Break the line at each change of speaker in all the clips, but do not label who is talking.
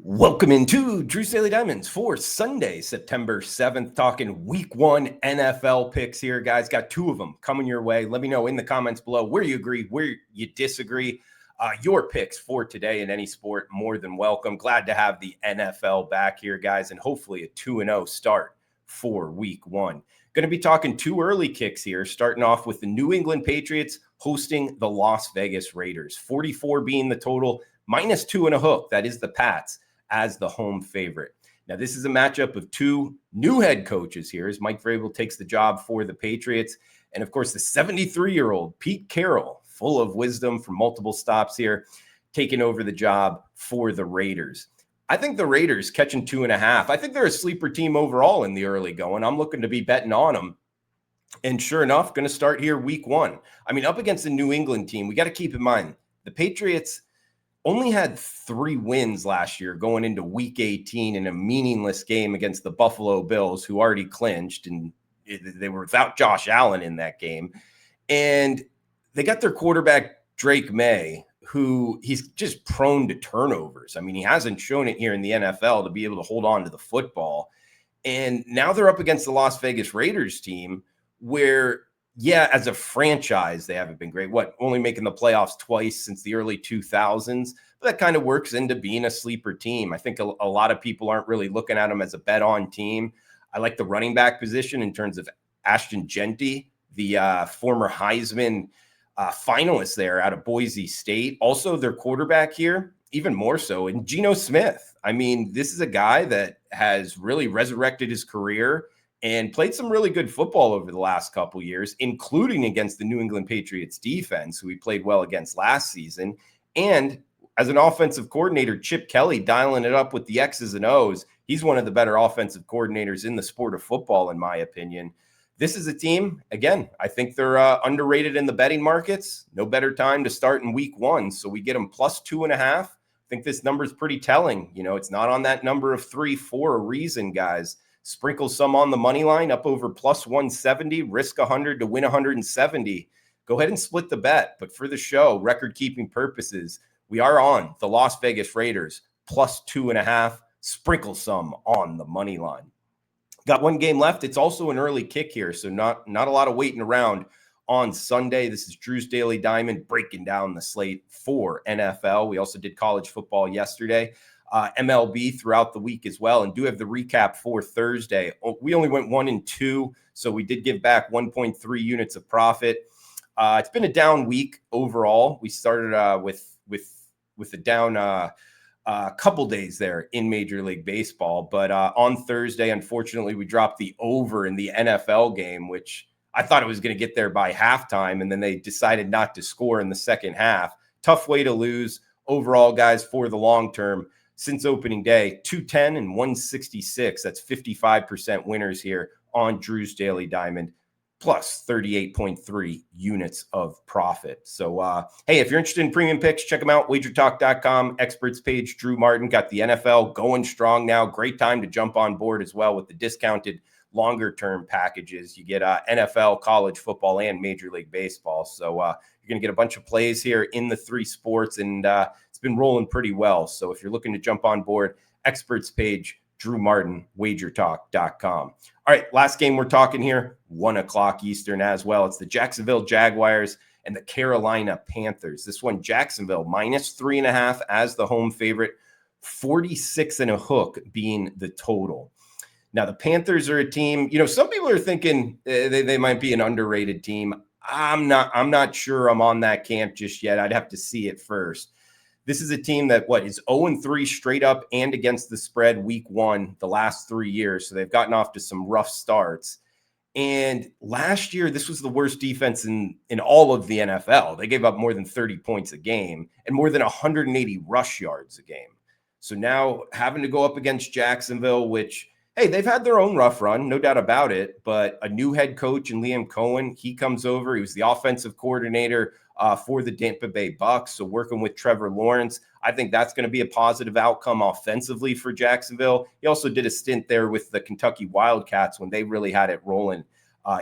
Welcome into Drew's Daily Diamonds for Sunday, September 7th, talking week one NFL picks here, guys. Got two of them coming your way. Let me know in the comments below where you agree, where you disagree. Your picks for today in any sport, more than welcome. Glad to have the NFL back here, guys, and hopefully a 2-0 start for week one. Going to be talking two early kicks here, starting off with the New England Patriots hosting the Las Vegas Raiders. 44 being the total, -2 and a hook. That is the Pats as the home favorite. Now, this is a matchup of two new head coaches here as Mike Vrabel takes the job for the Patriots. And, of course, the 73-year-old Pete Carroll, full of wisdom from multiple stops here, taking over the job for the Raiders. I think the Raiders catching 2.5. I think they're a sleeper team overall in the early going. I'm looking to be betting on them. And sure enough, going to start here week one. I mean, up against the New England team, we got to keep in mind the Patriots only had 3 wins last year going into week 18 in a meaningless game against the Buffalo Bills, who already clinched, and they were without Josh Allen in that game. And they got their quarterback, Drake May, who he's just prone to turnovers. I mean, he hasn't shown it here in the NFL to be able to hold on to the football. And now they're up against the Las Vegas Raiders team where, yeah, as a franchise, they haven't been great. Only making the playoffs twice since the early 2000s. But that kind of works into being a sleeper team. I think a lot of people aren't really looking at them as a bet-on team. I like the running back position in terms of Ashton Genty, the former Heisman finalist there out of Boise State. Also, their quarterback here, even more so, and Geno Smith. I mean, this is a guy that has really resurrected his career and played some really good football over the last couple years, including against the New England Patriots defense, who he played well against last season. And as an offensive coordinator, Chip Kelly dialing it up with the X's and O's. He's one of the better offensive coordinators in the sport of football, in my opinion. This is a team, again, I think they're underrated in the betting markets. No better time to start in week one. So we get them +2.5. I think this number is pretty telling. You know, it's not on that number of 3 for a reason, guys. Sprinkle some on the money line up over +170, risk 100 to win 170. Go ahead and split the bet. But for the show, record-keeping purposes, we are on the Las Vegas Raiders +2.5. Sprinkle some on the money line. Got one game left. It's also an early kick here, so not a lot of waiting around on Sunday. This is Drew's Daily Diamond breaking down the slate for NFL. We also did college football yesterday. MLB throughout the week as well, and do have the recap for Thursday. We only went 1-2, so we did give back 1.3 units of profit. It's been a down week overall. We started with a down couple days there in Major League Baseball, but on Thursday, unfortunately, we dropped the over in the NFL game, which I thought it was going to get there by halftime, and then they decided not to score in the second half. Tough way to lose overall, guys, for the long term. Since opening day, 210 and 166. That's 55% winners here on Drew's Daily Diamond, plus 38.3 units of profit. So, hey, if you're interested in premium picks, check them out. WagerTalk.com, experts page, Drew Martin. Got the NFL going strong now. Great time to jump on board as well with the discounted longer-term packages. You get NFL, college football, and Major League Baseball. So you're going to get a bunch of plays here in the 3 sports, and it's been rolling pretty well. So if you're looking to jump on board, experts page, Drew Martin, WagerTalk.com. All right, last game we're talking here, 1 o'clock Eastern as well. It's the Jacksonville Jaguars and the Carolina Panthers. This one, Jacksonville, -3.5 as the home favorite, 46 and a hook being the total. Now, the Panthers are a team, you know, some people are thinking they might be an underrated team. I'm not sure I'm on that camp just yet. I'd have to see it first. This is a team that, is 0-3 straight up and against the spread week one the last 3 years. So they've gotten off to some rough starts. And last year, this was the worst defense in all of the NFL. They gave up more than 30 points a game and more than 180 rush yards a game. So now having to go up against Jacksonville, which, hey, they've had their own rough run, no doubt about it, but a new head coach in Liam Cohen, he comes over. He was the offensive coordinator for the Tampa Bay Bucks, so working with Trevor Lawrence, I think that's going to be a positive outcome offensively for Jacksonville. He also did a stint there with the Kentucky Wildcats when they really had it rolling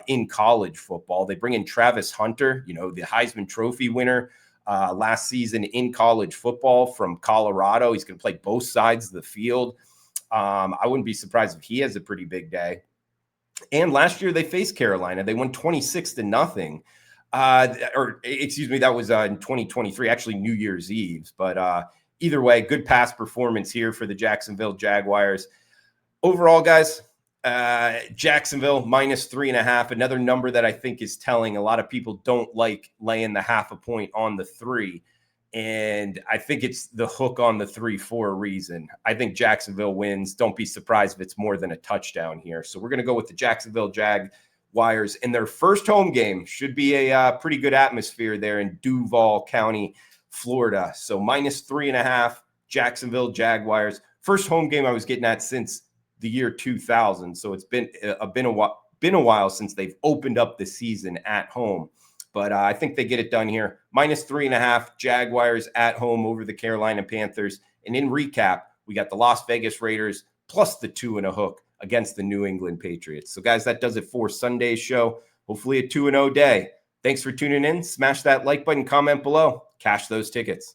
in college football. They bring in Travis Hunter, you know, the Heisman Trophy winner, last season in college football from Colorado. He's going to play both sides of the field. I wouldn't be surprised if he has a pretty big day. And last year they faced Carolina. They won 26-0. Or excuse me, that was in 2023, actually New Year's Eve. But either way, good pass performance here for the Jacksonville Jaguars. Overall, guys, Jacksonville -3.5, another number that I think is telling. A lot of people don't like laying the 0.5 point on the 3. And I think it's the hook on the 3 for a reason. I think Jacksonville wins. Don't be surprised if it's more than a touchdown here. So we're going to go with the Jacksonville Jaguars. And their first home game should be a pretty good atmosphere there in Duval County, Florida. So -3.5, Jacksonville Jaguars. First home game I was getting at since the year 2000. So it's been a while since they've opened up the season at home. But I think they get it done here. -3.5, Jaguars at home over the Carolina Panthers. And in recap, we got the Las Vegas Raiders plus the 2 and a hook against the New England Patriots. So, guys, that does it for Sunday's show. Hopefully a 2-0 day. Thanks for tuning in. Smash that like button, comment below. Cash those tickets.